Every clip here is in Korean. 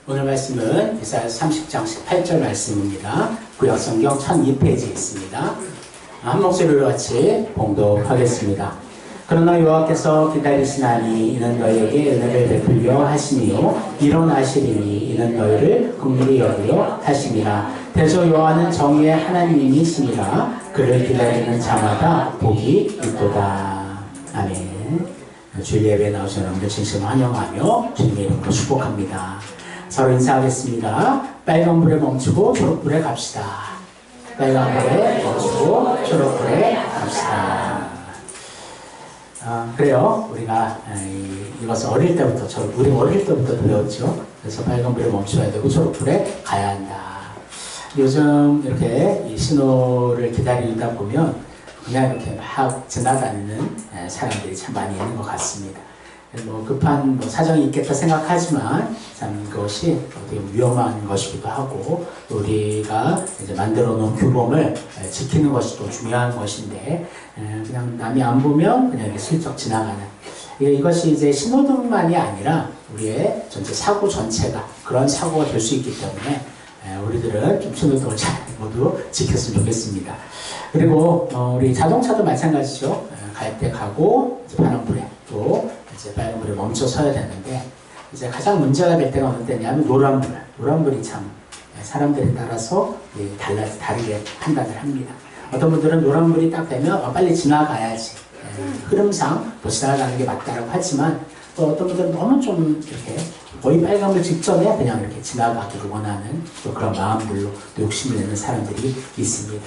오늘 말씀은 이사야서 30장 18절 말씀입니다. 구약성경 1002페이지에 있습니다. 한 목소리로 같이 봉독하겠습니다. 그러나 여호와께서 기다리시나니 이는 너희에게 은혜를 베풀려 하시니요 일어나시리니 이는 너희를 긍휼히 여기려 하심이라. 대저 여호와는 정의의 하나님이시니라. 그를 기다리는 자마다 복이 있도다. 아멘. 주일 예배에 나오신 여러분들 진심으로 환영하며 주님의 이름으로 축복합니다. 서로 인사하겠습니다. 빨간불에 멈추고 초록불에 갑시다. 빨간불에 멈추고 초록불에 갑시다. 그래요. 우리가 이것을 어릴 때부터, 우리 어릴 때부터 배웠죠. 그래서 빨간불에 멈춰야 되고 초록불에 가야 한다. 요즘 이렇게 이 신호를 기다리다 보면 그냥 이렇게 막 지나다니는 사람들이 참 많이 있는 것 같습니다. 급한 사정이 있겠다 생각하지만 참 그것이 되게 위험한 것이기도 하고 우리가 이제 만들어 놓은 규범을 지키는 것이 또 중요한 것인데 그냥 남이 안 보면 그냥 이렇게 슬쩍 지나가는 이것이 이제 신호등만이 아니라 우리의 전체 사고 전체가 그런 사고가 될 수 있기 때문에 우리들은 좀 신호등을 잘 모두 지켰으면 좋겠습니다. 그리고 우리 자동차도 마찬가지죠. 갈 때 가고 파란불에 또 이제 빨간불에 멈춰 서야 되는데 이제 가장 문제가 될 때가 어느 때냐면 노란불이 참 사람들에 따라서 다르게 판단을 합니다. 어떤 분들은 노란불이 딱 되면 빨리 지나가야지 흐름상 또 지나가는 게 맞다라고 하지만 또 어떤 분들은 너무 좀 이렇게 거의 빨간불 직전에 그냥 이렇게 지나가기를 원하는 또 그런 마음들로 또 욕심을 내는 사람들이 있습니다.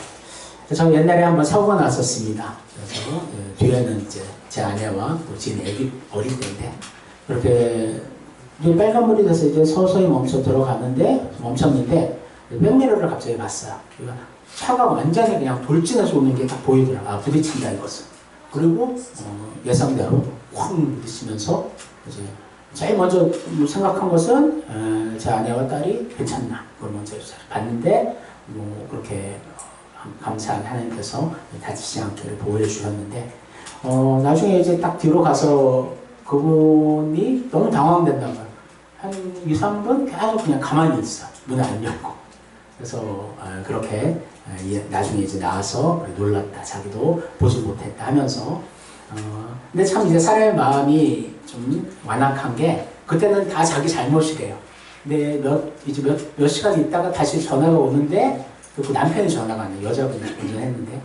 저 옛날에 한번 사고가 났었습니다. 그래서 뒤에는 이제 제 아내와 또 제 애기 어릴 때인데 그렇게 이제 빨간불이 돼서 이제 서서히 멈췄는데 백미러를 갑자기 봤어요. 그러니까 차가 완전히 그냥 돌진해서 오는 게 딱 보이더라고요. 부딪힌다 이것은. 그리고 예상대로 확 부딪히면서 이제 제일 먼저 생각한 것은 제 아내와 딸이 괜찮나 그걸 먼저 봤는데 그렇게 감사한 하나님께서 다치지 않기를 보호해 주셨는데 나중에 이제 딱 뒤로 가서 그분이 너무 당황된다고요. 한 2, 3분 계속 그냥 가만히 있어. 문을 안 열고. 그래서 그렇게 나중에 이제 나와서 놀랐다. 자기도 보지 못했다 하면서 근데 참 이제 사람의 마음이 좀 완악한 게 그때는 다 자기 잘못이래요. 근데 몇 시간 있다가 다시 전화가 오는데 그 남편이 전화가 왔네. 여자분이 운전했는데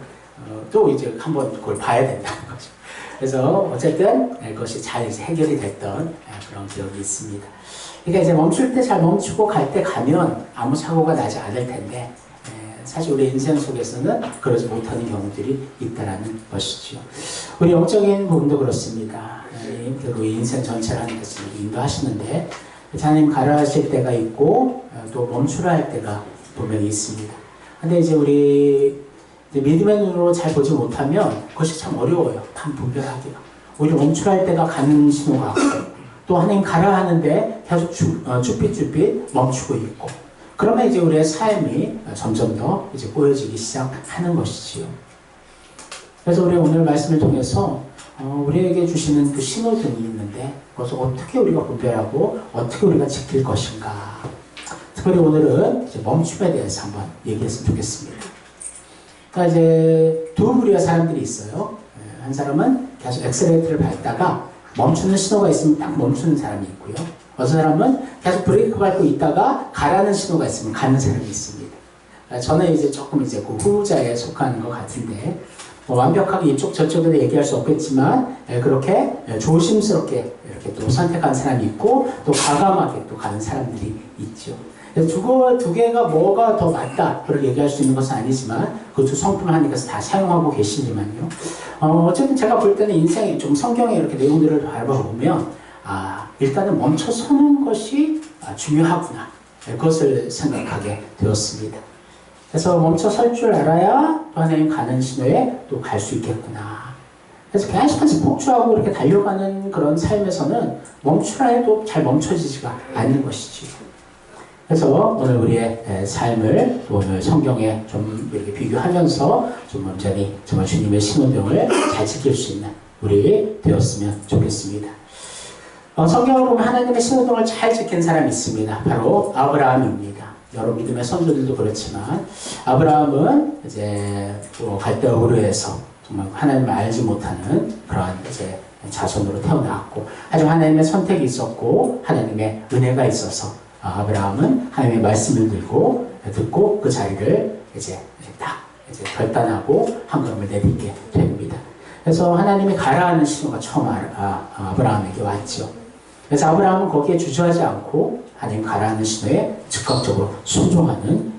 또 이제 한번 그걸 봐야 된다는 거죠. 그래서 어쨌든 그것이 잘 이제 해결이 됐던 그런 기억이 있습니다. 그러니까 이제 멈출 때 잘 멈추고 갈 때 가면 아무 사고가 나지 않을 텐데 사실 우리 인생 속에서는 그러지 못하는 경우들이 있다라는 것이죠. 우리 영적인 부분도 그렇습니다. 우리 인생 전체를 하나님께서 인도하시는데 하나님 가라 하실 때가 있고 또 멈추라 할 때가 분명히 있습니다. 근데 이제 우리 믿음의 눈으로 잘 보지 못하면 그것이 참 어려워요. 참 분별하기가. 오히려 멈추라 할 때가 가는 신호가 없고 또 하나님 가라 하는데 계속 쭈삣쭈삣 멈추고 있고 그러면 이제 우리의 삶이 점점 더 이제 꼬여지기 시작하는 것이지요. 그래서 우리 오늘 말씀을 통해서 우리에게 주시는 그 신호등이 있는데 그것을 어떻게 우리가 분별하고 어떻게 우리가 지킬 것인가. 특별히 오늘은 이제 멈춤에 대해서 한번 얘기했으면 좋겠습니다. 그러니까 이제 두 부류의 사람들이 있어요. 한 사람은 계속 엑셀레이터를 밟다가 멈추는 신호가 있으면 딱 멈추는 사람이 있고요. 어떤 사람은 계속 브레이크 밟고 있다가 가라는 신호가 있으면 가는 사람이 있습니다. 저는 이제 조금 이제 그 후자에 속하는 것 같은데 완벽하게 이쪽 저쪽으로 얘기할 수 없겠지만 그렇게 조심스럽게 이렇게 또 선택한 사람이 있고 또 과감하게 또 가는 사람들이 있죠. 두 개가 뭐가 더 맞다 그렇게 얘기할 수 있는 것은 아니지만 그 두 성품을 하나님께서 다 사용하고 계시지만요. 어쨌든 제가 볼 때는 인생에 좀 성경의 이렇게 내용들을 밟아보면 일단은 멈춰 서는 것이 중요하구나 그것을 생각하게 되었습니다. 그래서 멈춰 설 줄 알아야 또 하나님 가는 신호에 또 갈 수 있겠구나. 그래서 계속해서 폭주하고 이렇게 달려가는 그런 삶에서는 멈추라 해도 잘 멈춰지지가 않는 것이지요. 그래서 오늘 우리의 삶을 또 오늘 성경에 좀 이렇게 비교하면서 좀 온전히 정말 주님의 신호등을 잘 지킬 수 있는 우리 되었으면 좋겠습니다. 성경을 보면 하나님의 신호등을 잘 지킨 사람이 있습니다. 바로 아브라함입니다. 여러 믿음의 선조들도 그렇지만 아브라함은 이제 갈대아우르 에서 정말 하나님을 알지 못하는 그러한 이제 자손으로 태어났고, 하지만 하나님의 선택이 있었고 하나님의 은혜가 있어서 아브라함은 하나님의 말씀을 듣고 그 자리를 이제 결단하고 한 걸음을 내딛게 됩니다. 그래서 하나님이 가라 하는 신호가 처음 아브라함에게 왔죠. 그래서 아브라함은 거기에 주저하지 않고 하나님 가라 하는 신호에 즉각적으로 순종하는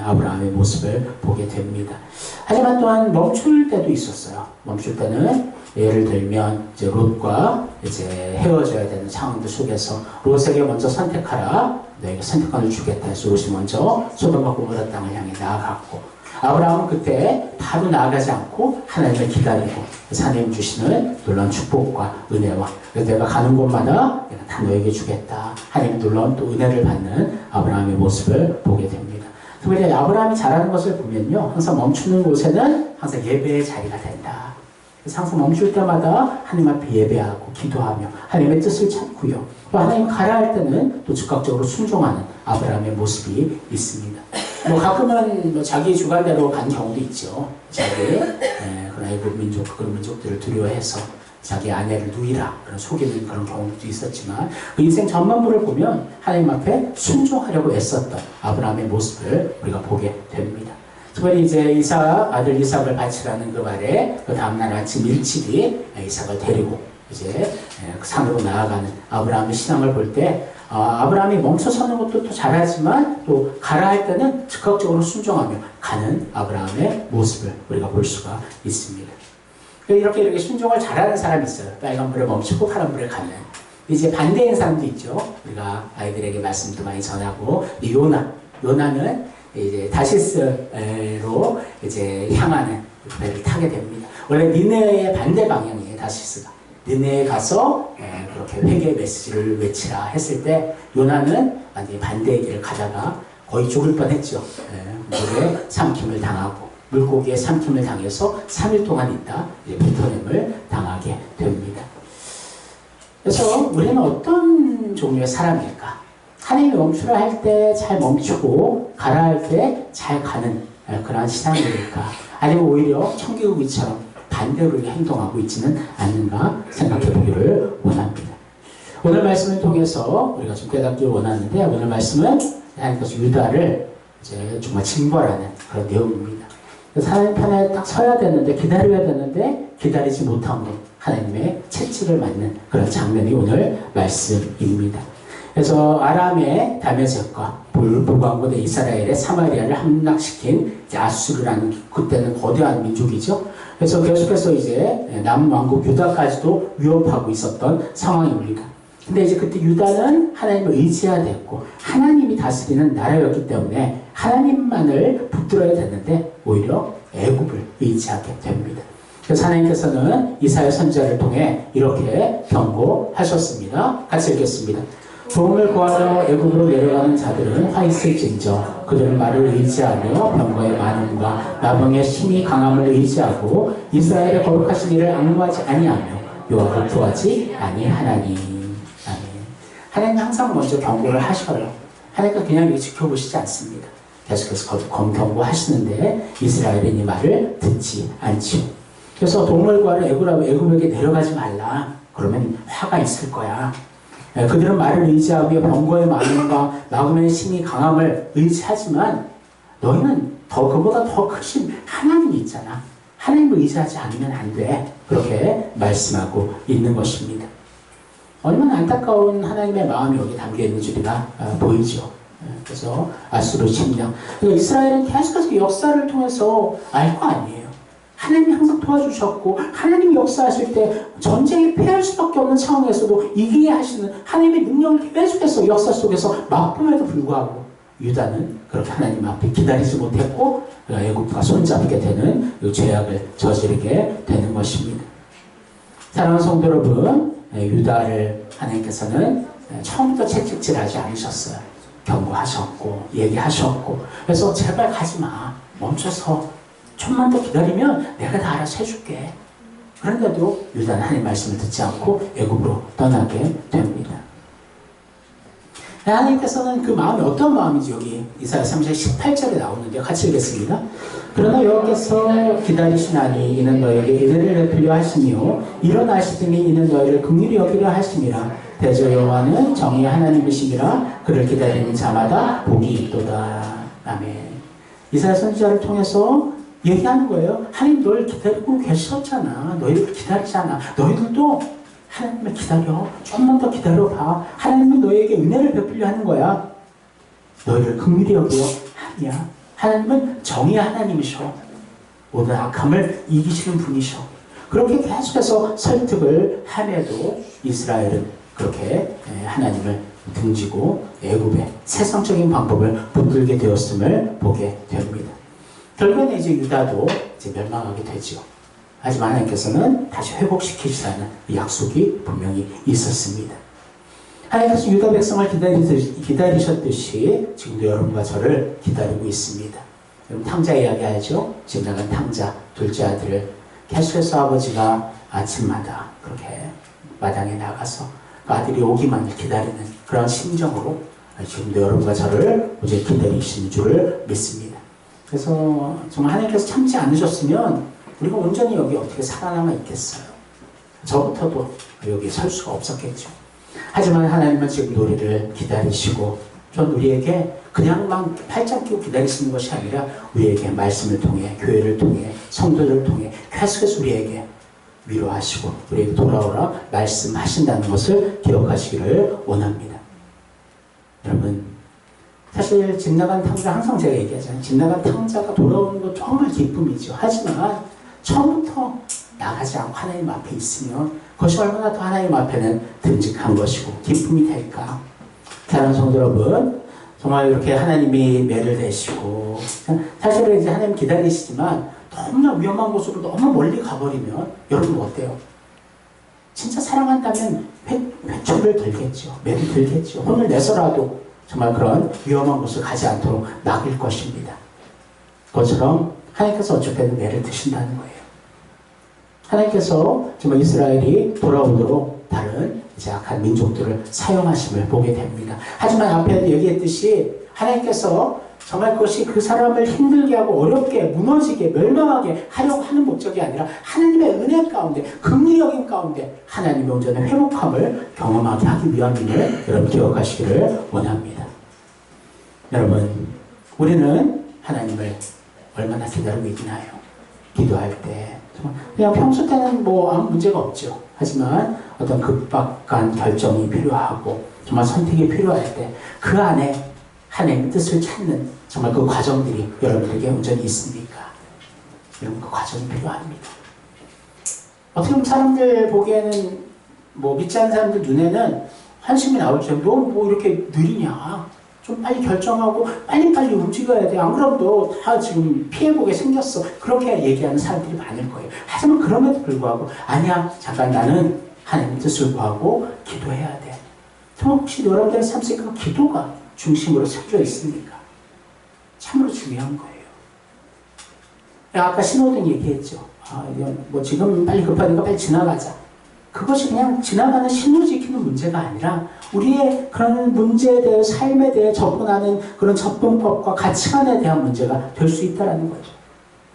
아브라함의 모습을 보게 됩니다. 하지만 또한 멈출 때도 있었어요. 멈출 때는 예를 들면 이제 롯과 이제 헤어져야 되는 상황들 속에서 롯에게 먼저 선택하라, 너에게 선택권을 주겠다 해서 롯이 먼저 소돔과 고모라 땅을 향해 나아갔고, 아브라함은 그때 바로 나아가지 않고 하나님을 기다리고 하나님 주시는 놀라운 축복과 은혜와 내가 가는 곳마다 내가 다 너에게 주겠다 하나님 놀라운 또 은혜를 받는 아브라함의 모습을 보게 됩니다. 특별히 아브라함이 잘하는 것을 보면요, 항상 멈추는 곳에는 항상 예배의 자리가 된다. 그래서 항상 멈출 때마다 하나님 앞에 예배하고 기도하며 하나님의 뜻을 찾고요, 또 하나님 가라 할 때는 또 즉각적으로 순종하는 아브라함의 모습이 있습니다. 가끔은 자기 주관대로 간 경우도 있죠. 그런 애국 민족, 그런 민족들을 두려워해서 자기 아내를 누이라 그런 속이는 그런 경우도 있었지만, 그 인생 전반부를 보면 하나님 앞에 순종하려고 애썼던 아브라함의 모습을 우리가 보게 됩니다. 특별히 이제 아들 이삭을 바치라는 그 말에 그 다음날 아침 일찍이 이삭을 데리고 이제 산으로 나아가는 아브라함의 신앙을 볼 때, 아브라함이 멈춰서는 것도 또 잘하지만 또 가라 할 때는 즉각적으로 순종하며 가는 아브라함의 모습을 우리가 볼 수가 있습니다. 이렇게 순종을 잘하는 사람이 있어요. 빨간불에 멈추고 파란불에 가는. 이제 반대인 사람도 있죠. 우리가 아이들에게 말씀도 많이 전하고, 요나는 이제 다시스로 이제 향하는 배를 타게 됩니다. 원래 니네의 반대 방향이에요, 다시스가. 니네에 가서 그렇게 회개의 메시지를 외치라 했을 때, 요나는 완전히 반대의 길을 가다가 거의 죽을 뻔했죠. 물에 삼킴을 당하고 물고기에 삼킴을 당해서 3일 동안 있다 뱉어냄을 당하게 됩니다. 그래서 우리는 어떤 종류의 사람일까? 하나님이 멈추라 할 때 잘 멈추고 가라 할 때 잘 가는 그러한 신앙일까? 아니면 오히려 청개구리처럼 반대로 행동하고 있지는 않는가 생각해 보기를 원합니다. 오늘 말씀을 통해서 우리가 좀 깨닫기를 원하는데, 오늘 말씀은 하나님께서 유다를 이제 정말 징벌하는 그런 내용입니다. 하나님 편에 딱 서야 되는데, 기다려야 되는데 기다리지 못한 것, 하나님의 채찍을 맞는 그런 장면이 오늘 말씀입니다. 그래서 아람의 다메섹과 불광고대 이스라엘의 사마리아를 함락시킨 아수르라는 그때는 거대한 민족이죠. 그래서 계속해서 이제 남왕국 유다까지도 위협하고 있었던 상황입니다. 근데 이제 그때 유다는 하나님을 의지해야 됐고 하나님이 다스리는 나라였기 때문에 하나님만을 붙들어야 되는데 오히려 애굽을 의지하게 됩니다. 그래서 하나님께서는 이사야 선지자를 통해 이렇게 경고하셨습니다. 같이 읽겠습니다. 도움을 구하러 애굽으로 내려가는 자들은 화 있을진저 그들은 말을 의지하며 병거의 많음과 나병의 힘이 강함을 의지하고 이스라엘의 거룩하신 이를 악무하지 아니하며 여호와를 구하지 아니하나니. 아멘. 하나님 항상 먼저 경고를 하셔요. 하나님께서 그냥 이렇게 지켜보시지 않습니다. 계속해서 경고하시는데 이스라엘은 이 말을 듣지 않지요. 그래서 도움을 구하러 애굽에게 내려가지 말라. 그러면 화가 있을 거야. 그들은 말을 의지하며 병거의 많음과 나그네의 힘이 강함을 의지하지만 너희는 그보다 더 크신 하나님이 있잖아. 하나님을 의지하지 않으면 안 돼. 그렇게 말씀하고 있는 것입니다. 얼마나 안타까운 하나님의 마음이 여기 담겨있는 줄이가 보이죠. 그래서 아수르 침략. 그러니까 이스라엘은 계속해서 역사를 통해서 알 거 아니에요. 하나님이 항상 도와주셨고 하나님이 역사하실 때 전쟁에 패할 수밖에 없는 상황에서도 이기게 하시는 하나님의 능력을 계속해서 역사 속에서 맛봄에도 불구하고 유다는 그렇게 하나님 앞에 기다리지 못했고 애굽과 손잡게 되는 죄악을 저지르게 되는 것입니다. 사랑하는 성도 여러분, 유다를 하나님께서는 처음부터 채찍질하지 않으셨어요. 경고하셨고 얘기하셨고 그래서 제발 가지마, 멈춰서 좀만 더 기다리면 내가 다 알아서 해줄게. 그런데도 유다는 하나님 말씀을 듣지 않고 애굽으로 떠나게 됩니다. 하나님께서는 그 마음이 어떤 마음인지 여기 이사야 30장 18절에 나오는데 같이 읽겠습니다. 그러나 여호와께서 기다리시나니 이는 너에게 은혜를 베풀려 하시며 일어나시더니 이는 너희를 긍휼히 여기려 하심이라. 대저 여호와는 정의의 하나님이시니라. 그를 기다리는 자마다 복이 있도다. 아멘. 이사야 선지자를 통해서 얘기하는 거예요. 하나님 너희를 기다리고 계셨잖아. 너희를 기다리잖아. 너희들도 하나님을 기다려. 좀만 더 기다려봐. 하나님은 너희에게 은혜를 베풀려 하는 거야. 너희를 긍휼히 여기려 하냐. 하나님은 정의의 하나님이셔. 모든 악함을 이기시는 분이셔. 그렇게 계속해서 설득을 함에도 이스라엘은 그렇게 하나님을 등지고 애굽의 세상적인 방법을 붙들게 되었음을 보게 됩니다. 결국에는 이제 유다도 이제 멸망하게 되죠. 하지만 하나님께서는 다시 회복시키시라는 약속이 분명히 있었습니다. 하나님께서 유다 백성을 기다리셨듯이 지금도 여러분과 저를 기다리고 있습니다. 여러분 탕자 이야기 알죠? 집 나간 탕자 둘째 아들을 계속해서 아버지가 아침마다 그렇게 마당에 나가서 그 아들이 오기만을 기다리는 그런 심정으로 지금도 여러분과 저를 이제 기다리시는 줄을 믿습니다. 그래서 정말 하나님께서 참지 않으셨으면 우리가 온전히 여기 어떻게 살아남아 있겠어요? 저부터도 여기 설 수가 없었겠죠. 하지만 하나님은 지금 우리를 기다리시고 전 우리에게 그냥만 팔짱 끼고 기다리시는 것이 아니라 우리에게 말씀을 통해 교회를 통해 성도들을 통해 계속해서 우리에게 위로하시고 우리에게 돌아오라 말씀하신다는 것을 기억하시기를 원합니다. 여러분 사실 집 나간 탕자 항상 제가 얘기하잖아요. 집 나간 탕자가 돌아오는 건 정말 기쁨이죠. 하지만 처음부터 나가지 않고 하나님 앞에 있으면 그것이 얼마나 더 하나님 앞에는 듬직한 것이고 기쁨이 될까. 사랑하는 성도 여러분 정말 이렇게 하나님이 매를 대시고 사실은 이제 하나님 기다리시지만 너무나 위험한 곳으로 너무 멀리 가버리면 여러분 어때요? 진짜 사랑한다면 회초를 들겠죠. 매를 들겠죠. 혼을 내서라도 정말 그런 위험한 곳을 가지 않도록 막을 것입니다. 그것처럼 하나님께서 어쨌든 매를 드신다는 거예요. 하나님께서 정말 이스라엘이 돌아오도록 다른 이제 악한 민족들을 사용하심을 보게 됩니다. 하지만 앞에 얘기했듯이 하나님께서 정말 그것이 그 사람을 힘들게 하고 어렵게 무너지게 멸망하게 하려고 하는 목적이 아니라 하나님의 은혜 가운데 긍휼히 여김 가운데 하나님의 온전한 회복함을 경험하게 하기 위함임을 여러분 기억하시기를 원합니다. 여러분 우리는 하나님을 얼마나 기다리고 있나요? 기도할 때 정말 그냥 평소 때는 뭐 아무 문제가 없죠. 하지만 어떤 급박한 결정이 필요하고 정말 선택이 필요할 때 그 안에 하나님의 뜻을 찾는 정말 그 과정들이 여러분들에게 온전히 있습니까? 여러분 그 과정이 필요합니다. 어떻게 보면 사람들 보기에는 뭐 믿지 않는 사람들 눈에는 한숨이 나올 정도 뭐 이렇게 느리냐 좀 빨리 결정하고 빨리빨리 움직여야 돼. 안 그러면 너 다 지금 피해보게 생겼어. 그렇게 얘기하는 사람들이 많을 거예요. 하지만 그럼에도 불구하고 아니야 잠깐 나는 하나님의 뜻을 구하고 기도해야 돼. 정말 혹시 여러분들의 삶 속에 그 기도가 중심으로 서져 있습니까? 참으로 중요한 거예요. 아까 신호등 얘기했죠. 뭐 지금 빨리 급하니까 빨리 지나가자. 그것이 그냥 지나가는 신호 지키는 문제가 아니라 우리의 그런 문제에 대해 삶에 대해 접근하는 그런 접근법과 가치관에 대한 문제가 될 수 있다는 거죠.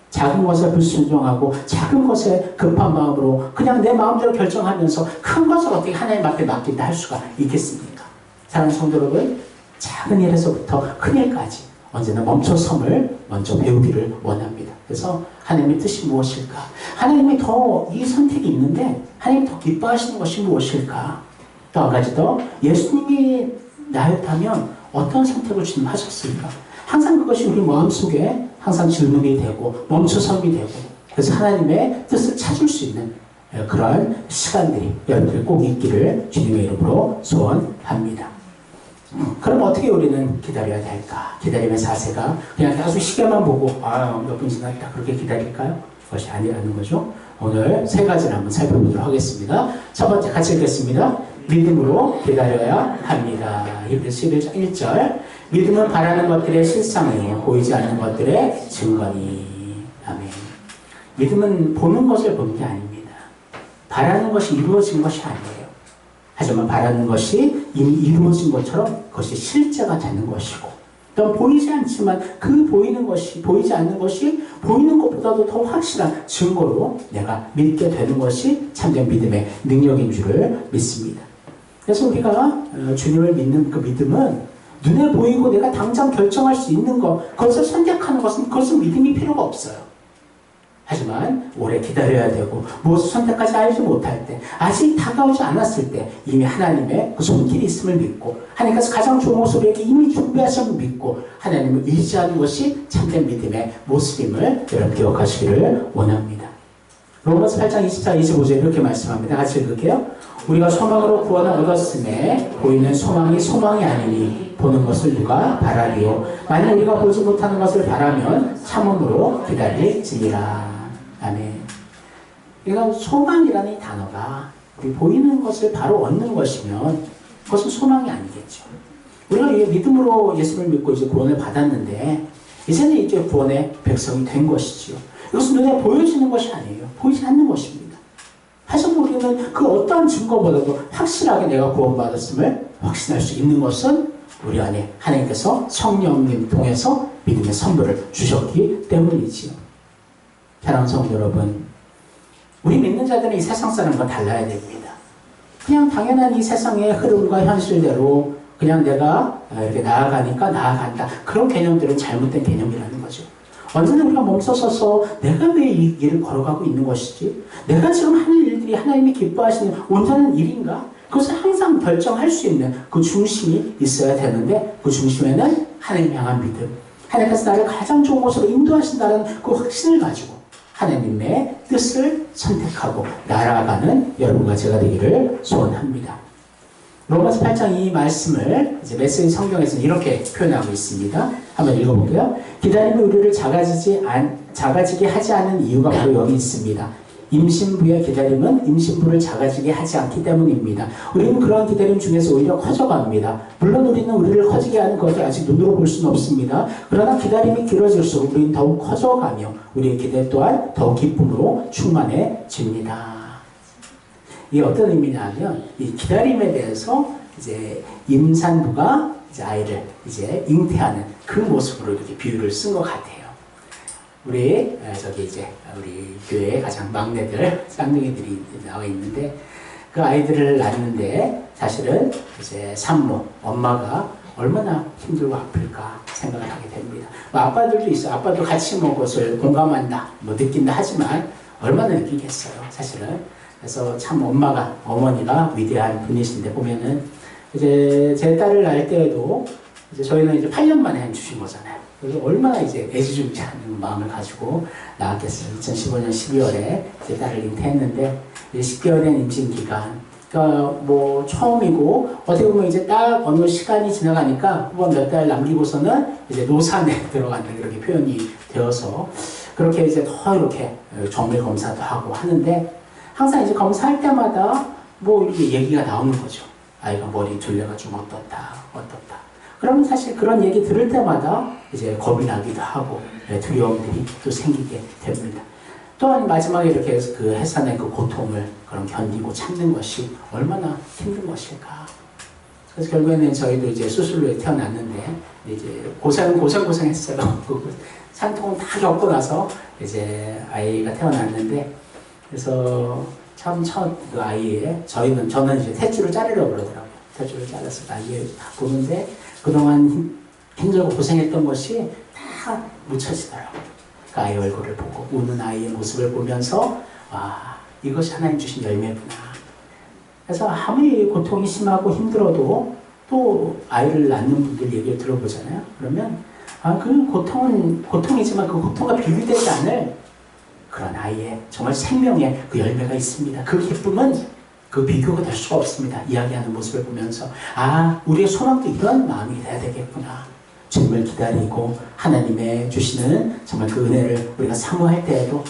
작은 것에 불순종하고 작은 것에 급한 마음으로 그냥 내 마음대로 결정하면서 큰 것을 어떻게 하나님 앞에 맡긴다 할 수가 있겠습니까? 사랑하는 성도 여러분, 작은 일에서부터 큰 일까지 언제나 멈춰섬을 먼저 배우기를 원합니다. 그래서 하나님의 뜻이 무엇일까? 하나님이 더 이 선택이 있는데 하나님이 더 기뻐하시는 것이 무엇일까? 또 한 가지 더 예수님이 나였다면 어떤 선택을 주님 하셨을까? 항상 그것이 우리 마음속에 항상 질문이 되고 멈춰섬이 되고 그래서 하나님의 뜻을 찾을 수 있는 그러한 시간들이 여러분들이 꼭 있기를 주님의 이름으로 소원합니다. 그럼 어떻게 우리는 기다려야 될까? 기다림의 자세가 그냥 계속 시계만 보고 몇 분 지났다 그렇게 기다릴까요? 그것이 아니라는 거죠. 오늘 세 가지를 한번 살펴보도록 하겠습니다. 첫 번째 같이 읽겠습니다. 믿음으로 기다려야 합니다. 히브리서 11장 1절 믿음은 바라는 것들의 실상이요 보이지 않는 것들의 증거니. 아멘. 믿음은 보는 것을 보는 게 아닙니다. 바라는 것이 이루어진 것이 아니에요. 하지만 바라는 것이 이미 이루어진 것처럼 그것이 실제가 되는 것이고, 또 보이지 않지만 그 보이는 것이, 보이지 않는 것이 보이는 것보다도 더 확실한 증거로 내가 믿게 되는 것이 참된 믿음의 능력인 줄을 믿습니다. 그래서 우리가 주님을 믿는 그 믿음은 눈에 보이고 내가 당장 결정할 수 있는 것, 그것을 선택하는 것은 그것은 믿음이 필요가 없어요. 하지만 오래 기다려야 되고 무엇을 선택하지 알지 못할 때, 아직 다가오지 않았을 때 이미 하나님의 그 손길이 있음을 믿고, 하나님께서 가장 좋은 것을 우리에게 이미 준비하심을 믿고 하나님을 의지하는 것이 참된 믿음의 모습임을 여러분 기억하시기를 원합니다. 로마서 8장 24, 25절 이렇게 말씀합니다. 같이 읽을게요. 우리가 소망으로 구원을 얻었음에 보이는 소망이 소망이 아니니 보는 것을 누가 바라리요. 만약 우리가 보지 못하는 것을 바라면 참음으로 기다릴지니라. 아멘. 그러니까 소망이라는 이 단어가 우리 보이는 것을 바로 얻는 것이면 그것은 소망이 아니겠죠. 우리가 이제 믿음으로 예수를 믿고 이제 구원을 받았는데 이제는 이제 구원의 백성이 된 것이지요. 이것은 눈에 보여지는 것이 아니에요. 보이지 않는 것입니다. 하지만 우리는 그 어떠한 증거보다도 확실하게 내가 구원받았음을 확신할 수 있는 것은 우리 안에 하나님께서 성령님 통해서 믿음의 선물을 주셨기 때문이지요. 사랑하는 성도 여러분, 우리 믿는 자들은 이 세상 사람과 달라야 됩니다. 그냥 당연한 이 세상의 흐름과 현실대로 그냥 내가 이렇게 나아가니까 나아간다. 그런 개념들은 잘못된 개념이라는 거죠. 언제나 우리가 멈춰서서 내가 왜 이 길을 걸어가고 있는 것이지? 내가 지금 하는 일들이 하나님이 기뻐하시는 온전한 일인가? 그것을 항상 결정할 수 있는 그 중심이 있어야 되는데, 그 중심에는 하나님 향한 믿음, 하나님께서 나를 가장 좋은 곳으로 인도하신다는 그 확신을 가지고 하나님의 뜻을 선택하고 날아가는 여러분과 제가 되기를 소원합니다. 로마서 8장 이 말씀을 이제 메시지 성경에서는 이렇게 표현하고 있습니다. 한번 읽어볼게요. 기다림이 우리를 작아지게 하지 않은 이유가 바로 여기 있습니다. 임신부의 기다림은 임신부를 작아지게 하지 않기 때문입니다. 우리는 그러한 기다림 중에서 오히려 커져갑니다. 물론 우리는 우리를 커지게 하는 것을 아직 눈으로 볼 수는 없습니다. 그러나 기다림이 길어질수록 우리는 더욱 커져가며 우리의 기대 또한 더욱 기쁨으로 충만해집니다. 이게 어떤 의미냐면, 이 기다림에 대해서 이제 임산부가 이제 아이를 이제 잉태하는 그 모습으로 이렇게 비유를 쓴 것 같아요. 우리 교회의 가장 막내들, 쌍둥이들이 나와 있는데, 그 아이들을 낳는데 사실은 이제 산모, 엄마가 얼마나 힘들고 아플까 생각을 하게 됩니다. 뭐 아빠들도 있어요. 아빠도 같이 그것을 공감한다, 느낀다 하지만 얼마나 느끼겠어요, 사실은. 그래서 참 어머니가 위대한 분이신데, 보면은 이제 제 딸을 낳을 때에도 이제 저희는 이제 8년 만에 주신 거잖아요. 그래서 얼마나 이제 애지중지하는 마음을 가지고 낳았겠어요. 2015년 12월에 제 딸을 잉태했는데, 이제 10개월 된 임신 기간, 그러니까 뭐 처음이고, 어떻게 보면 이제 딱 어느 시간이 지나가니까 몇 달 남기고서는 이제 노산에 들어간다, 이렇게 표현이 되어서 그렇게 이제 더 이렇게 정밀 검사도 하고 하는데, 항상 이제 검사할 때마다 뭐 이렇게 얘기가 나오는 거죠. 아이가 머리 둘레가 좀 어떻다. 그러면 사실 그런 얘기 들을 때마다 이제 겁이 나기도 하고 두려움들이 또 생기게 됩니다. 또한 마지막에 이렇게 그 해산의 그 고통을 그럼 견디고 참는 것이 얼마나 힘든 것일까. 그래서 결국에는 저희도 이제 수술로 태어났는데, 이제 고생했어요. 산통을 다 겪고 나서 이제 아이가 태어났는데, 그래서 참 첫 그 아이의 저는 이제 탯줄을 자르려고 그러더라고요. 탯줄을 잘라서 아이를 보는데 그동안 힘들고 고생했던 것이 다 묻혀지더라고요. 그 아이 얼굴을 보고 우는 아이의 모습을 보면서, 와, 이것이 하나님 주신 열매구나. 그래서 아무리 고통이 심하고 힘들어도 또 아이를 낳는 분들 얘기를 들어보잖아요. 그러면 그 고통은 고통이지만 그 고통과 비교되지 않을 그런 아이의 정말 생명의 그 열매가 있습니다. 그 기쁨은 그 비교가 될 수가 없습니다. 이야기하는 모습을 보면서, 우리의 소망도 이런 마음이 돼야 되겠구나. 주님을 기다리고 하나님의 주시는 정말 그 은혜를 우리가 사모할 때에도,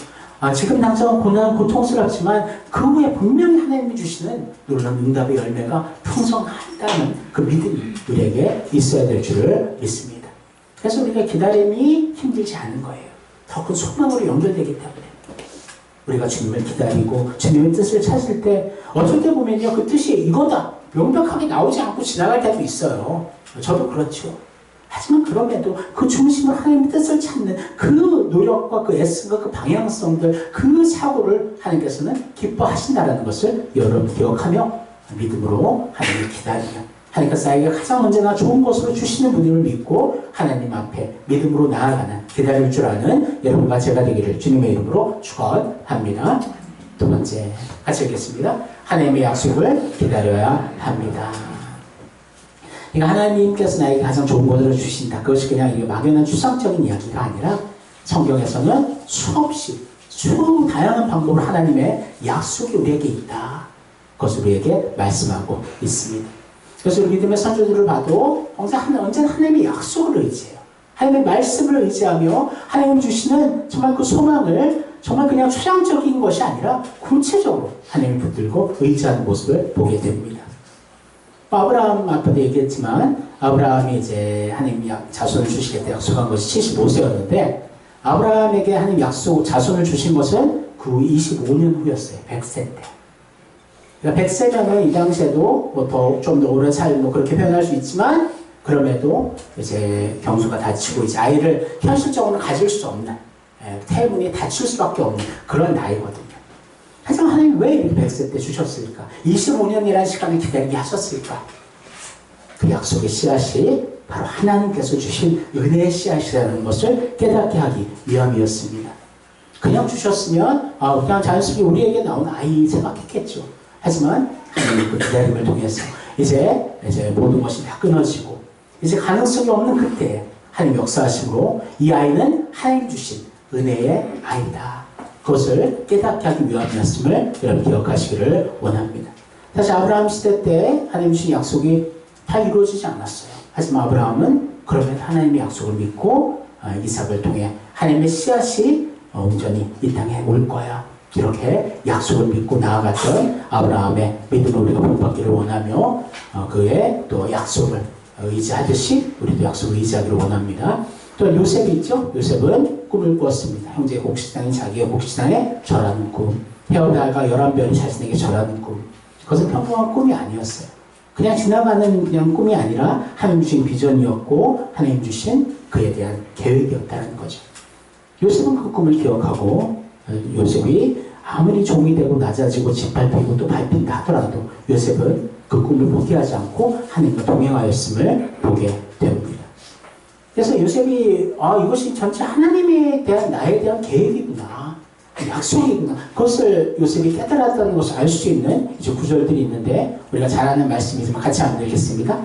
지금 당장 고통스럽지만 그 후에 분명히 하나님이 주시는 놀라운 응답의 열매가 풍성하다는 그 믿음이 우리에게 있어야 될 줄을 믿습니다. 그래서 우리가 기다림이 힘들지 않은 거예요. 더 큰 소망으로 연결되기 때문에. 우리가 주님을 기다리고 주님의 뜻을 찾을 때 어쩔 때 보면요, 그 뜻이 이거다 명백하게 나오지 않고 지나갈 때도 있어요. 저도 그렇죠. 하지만 그럼에도 그 중심으로 하나님의 뜻을 찾는 그 노력과 그 애씀과 그 방향성들, 그 사고를 하나님께서는 기뻐하신다는 것을 여러분 기억하며 믿음으로 하나님을 기다리며 하나님께서 나에게 가장 언제나 좋은 것으로 주시는 분임을 믿고 하나님 앞에 믿음으로 나아가는, 기다릴 줄 아는 여러분과 제가 되기를 주님의 이름으로 축원합니다. 두 번째, 같이 읽겠습니다. 하나님의 약속을 기다려야 합니다. 그러니까 하나님께서 나에게 가장 좋은 것을 주신다. 그것이 그냥 이게 막연한 추상적인 이야기가 아니라 성경에서는 수없이 다양한 방법으로 하나님의 약속이 우리에게 있다. 그것을 우리에게 말씀하고 있습니다. 그래서 우리 믿음의 선조들을 봐도 언제나 하나님의 약속을 의지해요. 하나님의 말씀을 의지하며 하나님 주시는 정말 그 소망을 정말 그냥 추상적인 것이 아니라 구체적으로 하나님을 붙들고 의지하는 모습을 보게 됩니다. 아브라함 앞에도 얘기했지만 아브라함이 이제 하나님 자손을 주시겠다 약속한 것이 75세였는데 아브라함에게 하나님 자손을 주신 것은 그 25년 후였어요. 100세 때. 그러니까 100세면은 이 당시에도 뭐 좀 더 오래 살고 그렇게 표현할 수 있지만 그럼에도 이제 경수가 다치고 이제 아이를 현실적으로 가질 수 없는, 태문이 닫힐 수밖에 없는 그런 나이거든요. 하지만 하나님 왜 이렇게 100세 때 주셨을까? 25년이라는 시간을 기다리게 하셨을까? 그 약속의 씨앗이 바로 하나님께서 주신 은혜의 씨앗이라는 것을 깨닫게 하기 위함이었습니다. 그냥 주셨으면 그냥 자연스럽게 우리에게 나온 아이 생각했겠죠. 하지만 하나님 그 기다림을 통해서 이제 모든 것이 다 끊어지고 이제 가능성이 없는 그때에 하나님 역사하심으로 이 아이는 하나님 주신 은혜의 아이다. 그것을 깨닫게 하기 위함이었음을 여러분 기억하시기를 원합니다. 사실 아브라함 시대 때 하나님 주신 약속이 다 이루어지지 않았어요. 하지만 아브라함은 그러면 하나님의 약속을 믿고 이삭을 통해 하나님의 씨앗이 온전히 이 땅에 올 거야. 이렇게 약속을 믿고 나아갔던 아브라함의 믿음을 우리가 본받기를 원하며 그의 또 약속을 의지하듯이 우리도 약속을 의지하기를 원합니다. 또 요셉이 있죠. 요셉은 꿈을 꾸었습니다. 형제의 곡식당이 자기의 곡식당에 절하는 꿈, 헤어다가 11별이 자신에게 절하는 꿈. 그것은 평범한 꿈이 아니었어요. 그냥 지나가는 그냥 꿈이 아니라 하나님 주신 비전이었고 하나님 주신 그에 대한 계획이었다는 거죠. 요셉은 그 꿈을 기억하고 요셉이 아무리 종이 되고 낮아지고 짓밟히고 또 밟힌다 하더라도 요셉은 그 꿈을 포기하지 않고 하나님과 동행하였음을 보게 됩니다. 그래서 요셉이 이것이 전체 하나님에 대한 나에 대한 계획이구나, 약속이구나, 그것을 요셉이 깨달았다는 것을 알 수 있는 이제 구절들이 있는데 우리가 잘 아는 말씀이지만 같이 한번 읽겠습니다.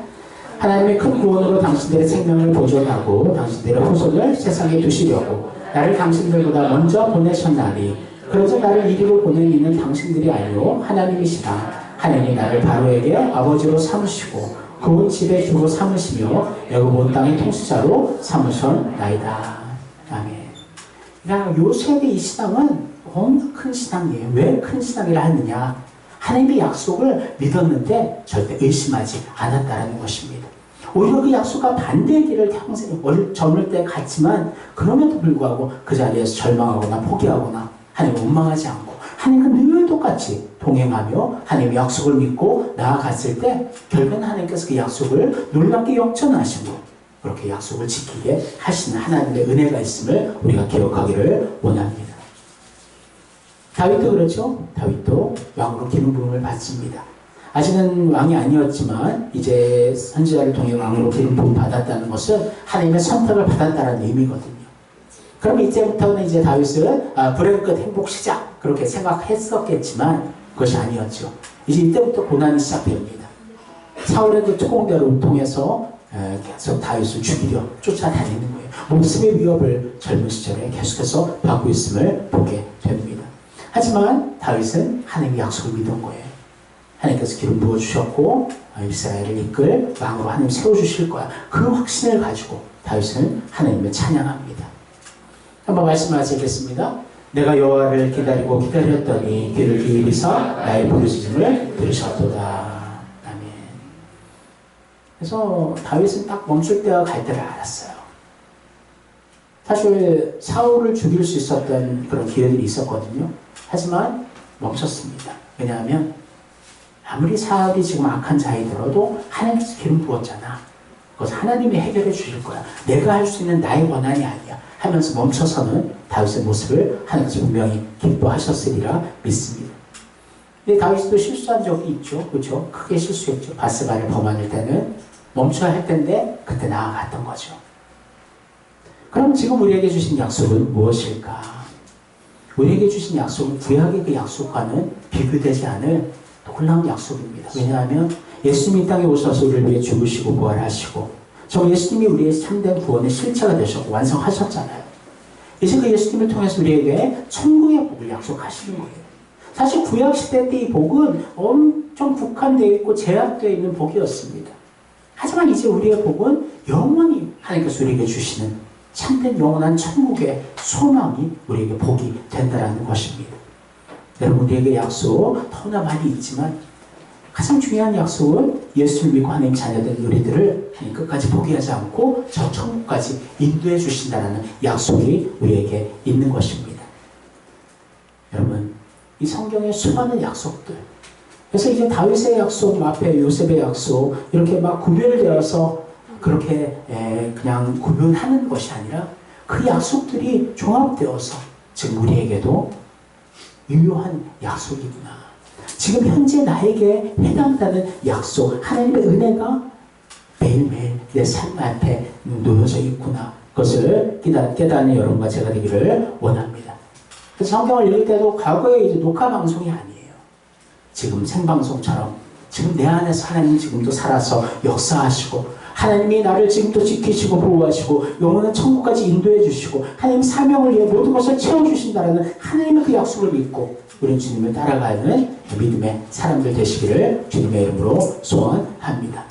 하나님의 큰 구원으로 당신들의 생명을 보존하고 당신들의 후손을 세상에 두시려고 나를 당신들보다 먼저 보내셨나니 그래서 나를 이리로 보낸 이는 당신들이 아니요 하나님이시라. 하나님이 나를 바로에게 아버지로 삼으시고 그 온 집의 주로 삼으시며 애굽 온 땅의 통치자로 삼으셨나이다. 아멘. 그러니까 요셉의 이 신앙은 너무 큰 신앙이에요. 왜 큰 신앙이라 하느냐? 하나님의 약속을 믿었는데 절대 의심하지 않았다는 것입니다. 오히려 그 약속과 반대의 길을 평생 젊을 때 갔지만 그럼에도 불구하고 그 자리에서 절망하거나 포기하거나 하나님을 원망하지 않고 하나님과 늘 똑같이 동행하며 하나님의 약속을 믿고 나아갔을 때 결국은 하나님께서 그 약속을 놀랍게 역전하시고 그렇게 약속을 지키게 하시는 하나님의 은혜가 있음을 우리가 기억하기를 원합니다. 다윗도 그렇죠. 다윗도 왕으로 기름 부음을 받습니다. 아직은 왕이 아니었지만 이제 선지자를 통해 왕으로 기름 부음 받았다는 것은 하나님의 선택을 받았다는 의미거든요. 그럼 이제부터는 이제 다윗은 불행 끝 행복 시작 그렇게 생각했었겠지만 그것이 아니었죠. 이제 이때부터 고난이 시작됩니다. 사울의 그 특공대를 통해서 계속 다윗을 죽이려 쫓아다니는 거예요. 목숨의 위협을 젊은 시절에 계속해서 받고 있음을 보게 됩니다. 하지만 다윗은 하나님의 약속을 믿은 거예요. 하나님께서 기름 부어주셨고 이스라엘을 이끌 왕으로 하나님 세워주실 거야. 그 확신을 가지고 다윗은 하나님을 찬양합니다. 한번 말씀하시겠습니다. 내가 여호와를 기다리고 기다렸더니 귀를 기울이사 나의 부르짖음을 들으셨도다. 아멘. 그래서 다윗은 딱 멈출 때와 갈 때를 알았어요. 사실 사울을 죽일 수 있었던 그런 기회들이 있었거든요. 하지만 멈췄습니다. 왜냐하면 아무리 사울이 지금 악한 자이더라도 하나님께서 기름 부었잖아. 그것은 하나님이 해결해 주실 거야. 내가 할 수 있는 나의 권한이 아니야. 하면서 멈춰서는 다윗의 모습을 하나님께서 분명히 기뻐하셨으리라 믿습니다. 근데 다윗도 실수한 적이 있죠. 그렇죠? 크게 실수했죠. 바스바를 범할 때는 멈춰야 할 텐데 그때 나아갔던 거죠. 그럼 지금 우리에게 주신 약속은 무엇일까? 우리에게 주신 약속은 구약의 그 약속과는 비교되지 않을 놀라운 약속입니다. 왜냐하면 예수님이 이 땅에 오셔서 우리를 위해 죽으시고 부활하시고 정말 예수님이 우리의 참된 구원의 실체가 되셨고 완성하셨잖아요. 이제 그 예수님을 통해서 우리에게 천국의 복을 약속하시는 거예요. 사실 구약시대 때 이 복은 엄청 국한되어 있고 제약되어 있는 복이었습니다. 하지만 이제 우리의 복은 영원히 하나님께서 우리에게 주시는 참된 영원한 천국의 소망이 우리에게 복이 된다는 것입니다. 여러분, 우리에게 약속 너무나 많이 있지만 가장 중요한 약속은 예수를 믿고 하나님 자녀된 우리들을 끝까지 포기하지 않고 저 천국까지 인도해 주신다는 약속이 우리에게 있는 것입니다. 여러분, 이 성경의 수많은 약속들, 그래서 이제 다윗의 약속 앞에 요셉의 약속 이렇게 막 구별되어서 그렇게 그냥 구별하는 것이 아니라 그 약속들이 종합되어서 지금 우리에게도 유효한 약속이구나. 지금 현재 나에게 해당되는 약속, 하나님의 은혜가 매일매일 내 삶 앞에 놓여져 있구나. 그것을 깨닫는 여러분과 제가 되기를 원합니다. 그래서 성경을 읽을 때도 과거에 이제 녹화 방송이 아니에요. 지금 생방송처럼 지금 내 안에서 하나님 지금도 살아서 역사하시고 하나님이 나를 지금도 지키시고 보호하시고 영원한 천국까지 인도해 주시고 하나님 사명을 위해 모든 것을 채워주신다는 하나님의 그 약속을 믿고 우리 주님을 따라가는 믿음의 사람들 되시기를 주님의 이름으로 소원합니다.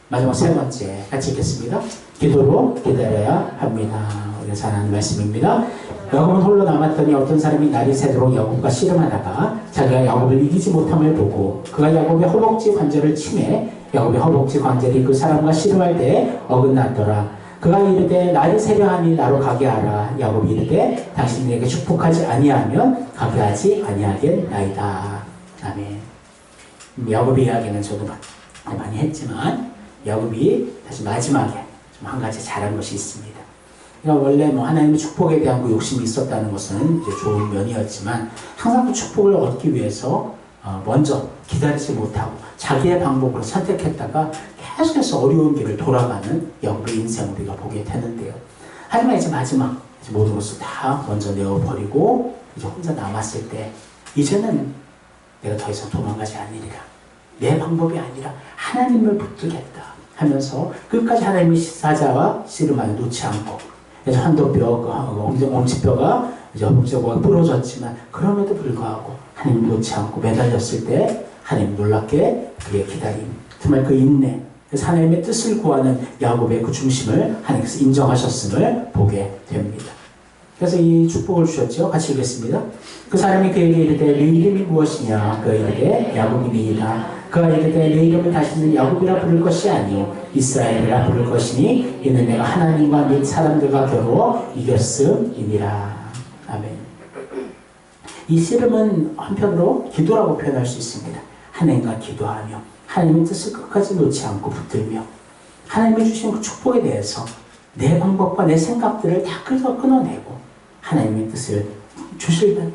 마지막 세 번째 같이 읽겠습니다. 기도로 기다려야 합니다. 우리가 잘 아는 말씀입니다. 야곱은 홀로 남았더니 어떤 사람이 날이 새도록 야곱과 씨름하다가 자기가 야곱을 이기지 못함을 보고 그가 야곱의 허벅지 관절을 치매 야곱의 허벅지 관절이 그 사람과 씨름할 때 어긋났더라. 그가 이르되 날이 새려하니 나로 가게 하라. 야곱이 이르되 당신에게 축복하지 아니하면 가게 하지 아니하겠나이다. 아멘. 야곱의 이야기는 저도 많이 했지만 야곱이 다시 마지막에 좀 한 가지 잘한 것이 있습니다. 그러니까 원래 하나님의 축복에 대한 그 욕심이 있었다는 것은 이제 좋은 면이었지만 항상 그 축복을 얻기 위해서 먼저 기다리지 못하고 자기의 방법으로 선택했다가 계속해서 어려운 길을 돌아가는 야곱의 인생을 우리가 보게 되는데요. 하지만 이제 마지막 이제 모든 것을 다 먼저 내어버리고 이제 혼자 남았을 때 이제는 내가 더 이상 도망가지 않으리라. 내 방법이 아니라 하나님을 붙들겠다 하면서 끝까지 하나님의 사자와 씨름하여 놓지 않고 그래서 한도뼈, 엄지뼈가 이제 엄지뼈가 부러졌지만 그럼에도 불구하고 하나님 놓지 않고 매달렸을 때 하나님 놀랍게 그의 기다림, 정말 그 인내, 그래서 하나님의 뜻을 구하는 야곱의 그 중심을 하나님께서 인정하셨음을 보게 됩니다. 그래서 이 축복을 주셨죠. 같이 읽겠습니다. 그 사람이 그에게 이르되 네 이름이 무엇이냐? 그가 이르되 야곱이니이다. 그가 이르되 내 이름을 다시는 야곱이라 부를 것이 아니요 이스라엘이라 부를 것이니 이는 내가 하나님과 및 사람들과 겨루어 이겼음이니라. 아멘. 이 씨름은 한편으로 기도라고 표현할 수 있습니다. 하나님과 기도하며 하나님의 뜻을 끝까지 놓지 않고 붙들며 하나님이 주신 그 축복에 대해서 내 방법과 내 생각들을 다 끊어내고 하나님의 뜻을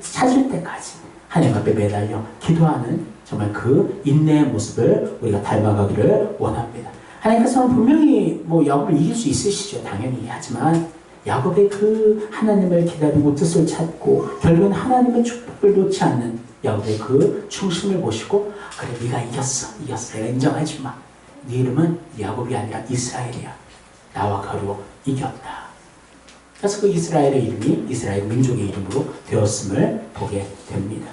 찾을 때까지 하나님 앞에 매달려 기도하는 정말 그 인내의 모습을 우리가 닮아가기를 원합니다. 하나님께서는 분명히 야곱을 이길 수 있으시죠. 당연히. 하지만 야곱의 그 하나님을 기다리고 뜻을 찾고 결국은 하나님의 축복을 놓지 않는 야곱의 그 충심을 보시고 그래 네가 이겼어. 내가 인정하지마. 네 이름은 야곱이 아니라 이스라엘이야. 나와 가로 이겼다. 그래서 그 이스라엘의 이름이 이스라엘 민족의 이름으로 되었음을 보게 됩니다.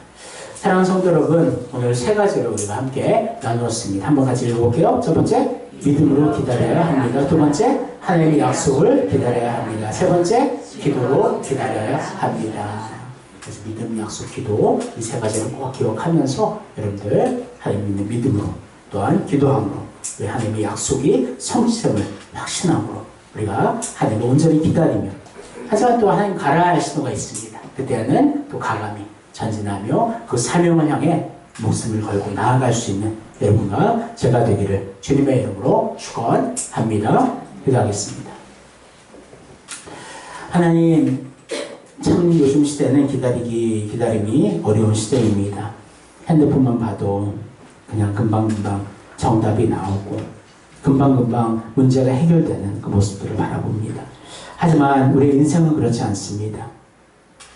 사랑하는 성도 여러분, 오늘 세 가지를 우리가 함께 나누었습니다. 한번 같이 읽어볼게요. 첫 번째, 믿음으로 기다려야 합니다. 두 번째, 하나님의 약속을 기다려야 합니다. 세 번째, 기도로 기다려야 합니다. 그래서 믿음, 약속, 기도 이 세 가지를 꼭 기억하면서 여러분들 하나님 믿는 믿음으로 또한 기도함으로 우리 하나님의 약속이 성취됨을 확신함으로 우리가 하나님을 온전히 기다리며 하지만 또 하나님 가라 할 신호가 있습니다. 그때는 또 가감히 전진하며 그 사명을 향해 목숨을 걸고 나아갈 수 있는 여러분과 제가 되기를 주님의 이름으로 축원합니다. 기도하겠습니다. 하나님, 참 요즘 시대는 기다림이 어려운 시대입니다. 핸드폰만 봐도 그냥 금방금방 정답이 나오고 금방금방 문제가 해결되는 그 모습들을 바라봅니다. 하지만 우리의 인생은 그렇지 않습니다.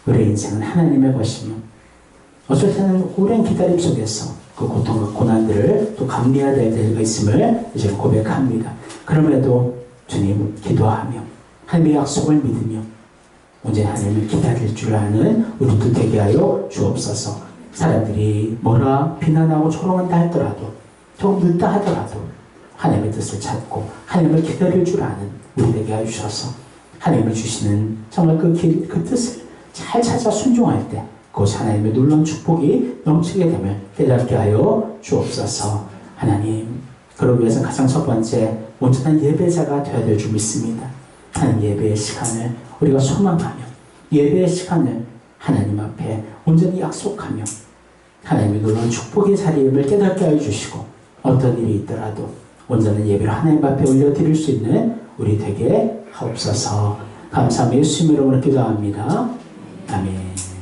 우리의 인생은 하나님의 것이며 어쩔 때는 오랜 기다림 속에서 그 고통과 고난들을 또 감내해야 될 때가 있음을 이제 고백합니다. 그럼에도 주님 기도하며 하나님의 약속을 믿으며 언제나 하나님을 기다릴 줄 아는 우리도 되게 하여 주옵소서. 사람들이 뭐라 비난하고 조롱한다 할더라도 조금 늦다 하더라도 하나님의 뜻을 찾고 하나님을 기다릴 줄 아는 우리 되게 하여 주셔서 하나님이 주시는 정말 그 뜻을 잘 찾아 순종할 때 그것이 하나님의 놀라운 축복이 넘치게 됨을 깨닫게 하여 주옵소서. 하나님, 그러기 위해서 가장 첫 번째 온전한 예배자가 되어야 될 줄 믿습니다. 하나님, 예배의 시간을 우리가 소망하며 예배의 시간을 하나님 앞에 온전히 약속하며 하나님의 놀라운 축복의 자리임을 깨닫게 하여 주시고 어떤 일이 있더라도 온전한 예배를 하나님 앞에 올려드릴 수 있는 우리 되게 하옵소서. 감사하며 예수님 이름으로 기도합니다. 아멘.